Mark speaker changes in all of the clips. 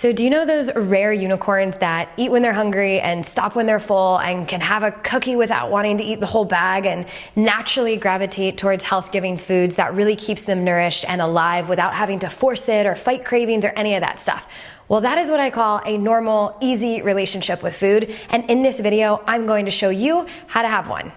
Speaker 1: So do you know those rare unicorns that eat when they're hungry and stop when they're full and can have a cookie without wanting to eat the whole bag and naturally gravitate towards health-giving foods that really keeps them nourished and alive without having to force it or fight cravings or any of that stuff? Well, that is what I call a normal, easy relationship with food. And in this video, I'm going to show you how to have one.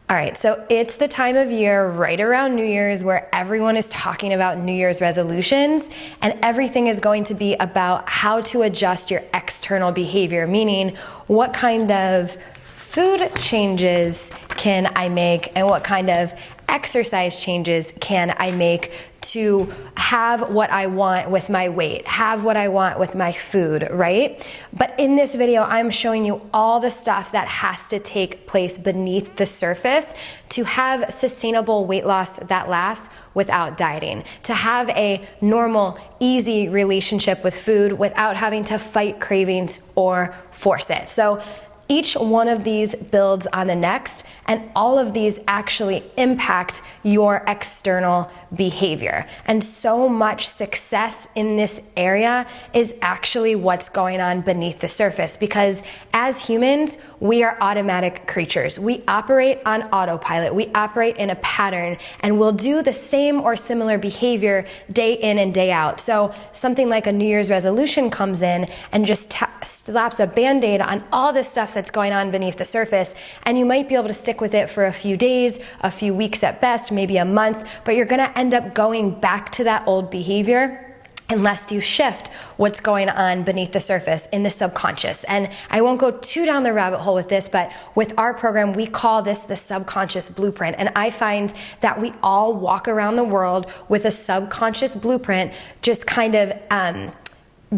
Speaker 1: All right, so it's the time of year right around New Year's where everyone is talking about New Year's resolutions, and everything is going to be about how to adjust your external behavior, meaning what kind of food changes can I make and what kind of exercise changes can I make to have what I want with my weight, have what I want with my food, right? But in this video, I'm showing you all the stuff that has to take place beneath the surface to have sustainable weight loss that lasts without dieting, to have a normal, easy relationship with food without having to fight cravings or force it. So each one of these builds on the next, and all of these actually impact your external behavior. And so much success in this area is actually what's going on beneath the surface, because as humans, we are automatic creatures. We operate on autopilot. We operate in a pattern, and we'll do the same or similar behavior day in and day out. So something like a New Year's resolution comes in and just slaps a Band-Aid on all this stuff that's going on beneath the surface, and you might be able to stick with it for a few days, a few weeks at best, maybe a month, but you're gonna end up going back to that old behavior unless you shift what's going on beneath the surface in the subconscious. And I won't go too down the rabbit hole with this, but with our program, we call this the subconscious blueprint. And I find that we all walk around the world with a subconscious blueprint, just kind of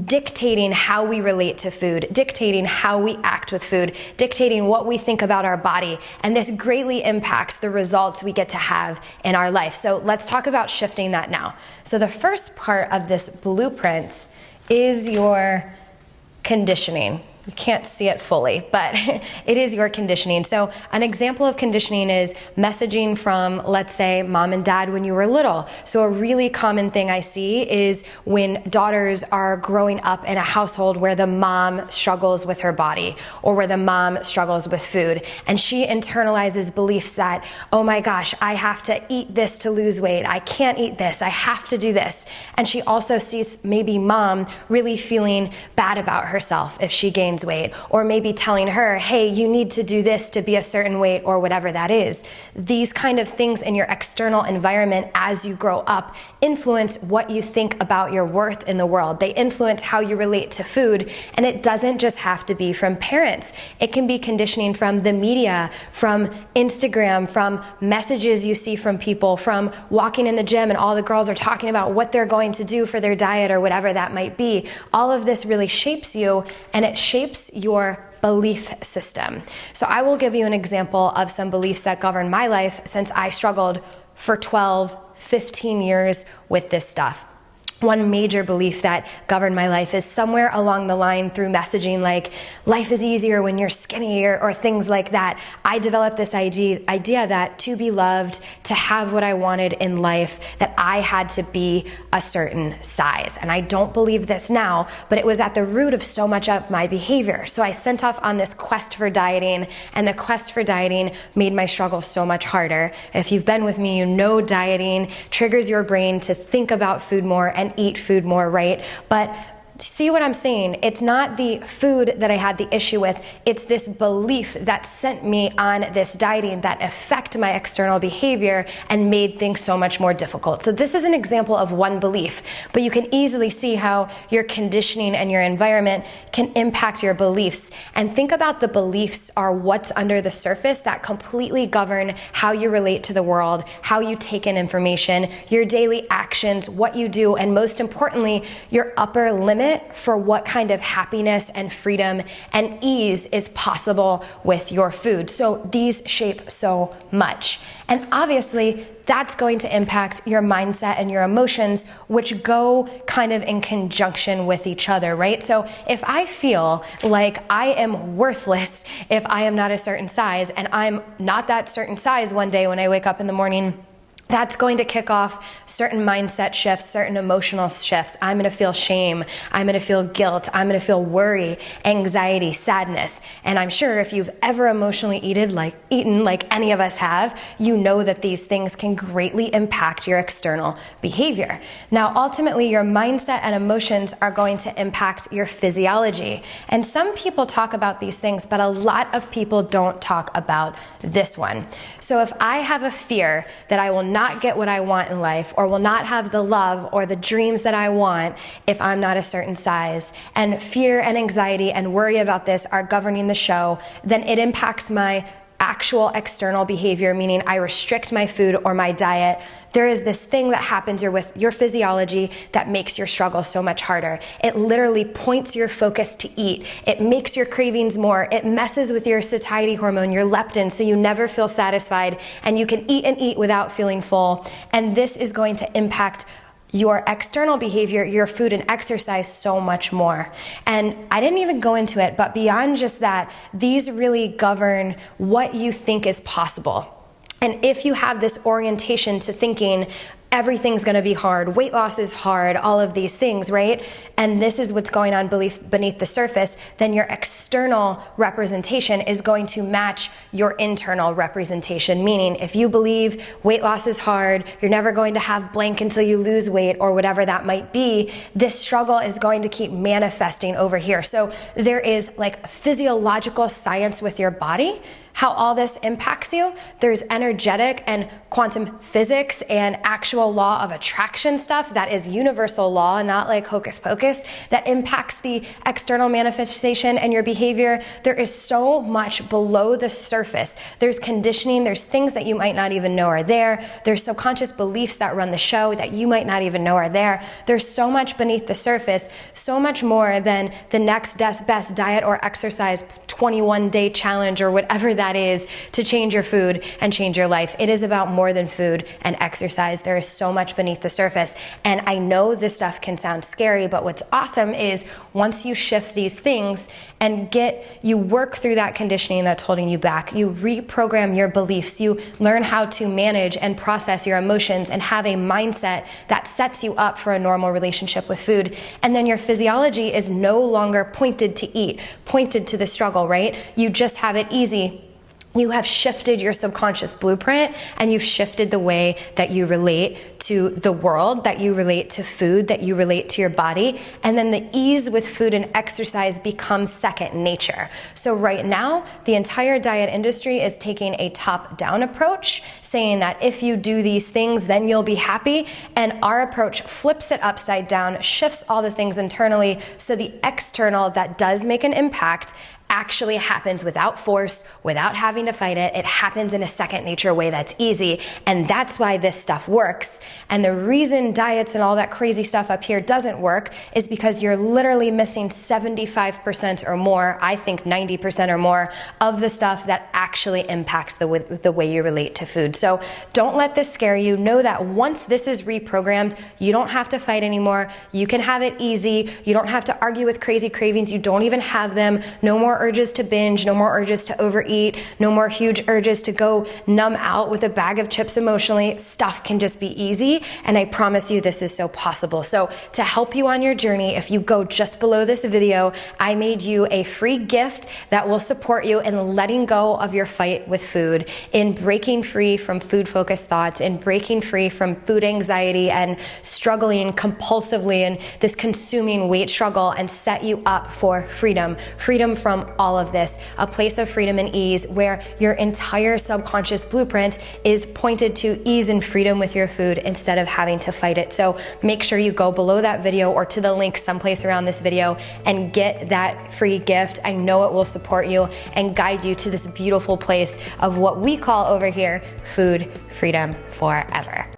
Speaker 1: dictating how we relate to food, dictating how we act with food, dictating what we think about our body. And this greatly impacts the results we get to have in our life. So let's talk about shifting that now. So the first part of this blueprint is your conditioning. You can't see it fully, but it is your conditioning. So an example of conditioning is messaging from, let's say, mom and dad when you were little. So a really common thing I see is when daughters are growing up in a household where the mom struggles with her body or where the mom struggles with food, and she internalizes beliefs that, oh my gosh, I have to eat this to lose weight. I can't eat this. I have to do this. And she also sees maybe mom really feeling bad about herself if she gains weight, or maybe telling her, hey, you need to do this to be a certain weight, or whatever that is. These kind of things in your external environment as you grow up influence what you think about your worth in the world. They influence how you relate to food, and it doesn't just have to be from parents. It can be conditioning from the media, from Instagram, from messages you see from people, from walking in the gym and all the girls are talking about what they're going to do for their diet or whatever that might be. All of this really shapes you, and it shapes your belief system. So I will give you an example of some beliefs that govern my life since I struggled for 12, 15 years with this stuff. One major belief that governed my life is somewhere along the line through messaging like life is easier when you're skinny or things like that. I developed this idea that to be loved, to have what I wanted in life, that I had to be a certain size. And I don't believe this now, but it was at the root of so much of my behavior. So I sent off on this quest for dieting, and the quest for dieting made my struggle so much harder. If you've been with me, you know dieting triggers your brain to think about food more and eat food more, right? But see what I'm saying? It's not the food that I had the issue with. It's this belief that sent me on this dieting that affect my external behavior and made things so much more difficult. So this is an example of one belief, but you can easily see how your conditioning and your environment can impact your beliefs. And think about the beliefs are what's under the surface that completely govern how you relate to the world, how you take in information, your daily actions, what you do, and most importantly, your upper limit limit for what kind of happiness and freedom and ease is possible with your food. So these shape so much. And obviously, that's going to impact your mindset and your emotions, which go kind of in conjunction with each other, right? So if I feel like I am worthless if I am not a certain size, and I'm not that certain size one day when I wake up in the morning, that's going to kick off certain mindset shifts, certain emotional shifts. I'm gonna feel shame. I'm gonna feel guilt. I'm gonna feel worry, anxiety, sadness. And I'm sure if you've ever emotionally eaten like any of us have, you know that these things can greatly impact your external behavior. Now, ultimately, your mindset and emotions are going to impact your physiology. And some people talk about these things, but a lot of people don't talk about this one. So if I have a fear that I will not get what I want in life, or will not have the love or the dreams that I want if I'm not a certain size, and fear and anxiety and worry about this are governing the show, then it impacts my actual external behavior, meaning I restrict my food or my diet. There is this thing that happens with your physiology that makes your struggle so much harder. It literally points your focus to eat. It makes your cravings more. It messes with your satiety hormone, your leptin, so you never feel satisfied, and you can eat and eat without feeling full. And this is going to impact your external behavior, your food and exercise so much more. And I didn't even go into it, but beyond just that, these really govern what you think is possible. And if you have this orientation to thinking everything's gonna be hard, weight loss is hard, all of these things, right? And this is what's going on beneath the surface, then your external representation is going to match your internal representation. Meaning, if you believe weight loss is hard, you're never going to have blank until you lose weight, or whatever that might be, this struggle is going to keep manifesting over here. So there is like physiological science with your body, how all this impacts you. There's energetic and quantum physics and actual law of attraction stuff that is universal law, not like hocus pocus, that impacts the external manifestation and your behavior. There is so much below the surface. There's conditioning, there's things that you might not even know are there. There's subconscious beliefs that run the show that you might not even know are there. There's so much beneath the surface, so much more than the next best diet or exercise 21-day challenge or whatever that is to change your food and change your life. It is about more than food and exercise. There is so much beneath the surface. And I know this stuff can sound scary, but what's awesome is once you shift these things and you work through that conditioning that's holding you back, you reprogram your beliefs, you learn how to manage and process your emotions and have a mindset that sets you up for a normal relationship with food. And then your physiology is no longer pointed to eat, pointed to the struggle, right? You just have it easy. You have shifted your subconscious blueprint, and you've shifted the way that you relate to the world, that you relate to food, that you relate to your body. And then the ease with food and exercise becomes second nature. So right now, the entire diet industry is taking a top-down approach, saying that if you do these things, then you'll be happy. And our approach flips it upside down, shifts all the things internally, so the external that does make an impact actually happens without force, without having to fight it. It happens in a second nature way that's easy. And that's why this stuff works. And the reason diets and all that crazy stuff up here doesn't work is because you're literally missing 75% or more, I think 90% or more, of the stuff that actually impacts the way you relate to food. So don't let this scare you. Know that once this is reprogrammed, you don't have to fight anymore. You can have it easy. You don't have to argue with crazy cravings. You don't even have them. No more urges to binge, no more urges to overeat, no more huge urges to go numb out with a bag of chips emotionally. Stuff can just be easy, and I promise you this is so possible. So to help you on your journey, if you go just below this video, I made you a free gift that will support you in letting go of your fight with food, in breaking free from food-focused thoughts, in breaking free from food anxiety and struggling compulsively in this consuming weight struggle, and set you up for freedom from all of this, a place of freedom and ease where your entire subconscious blueprint is pointed to ease and freedom with your food instead of having to fight it. So make sure you go below that video or to the link someplace around this video and get that free gift. I know it will support you and guide you to this beautiful place of what we call over here food freedom forever.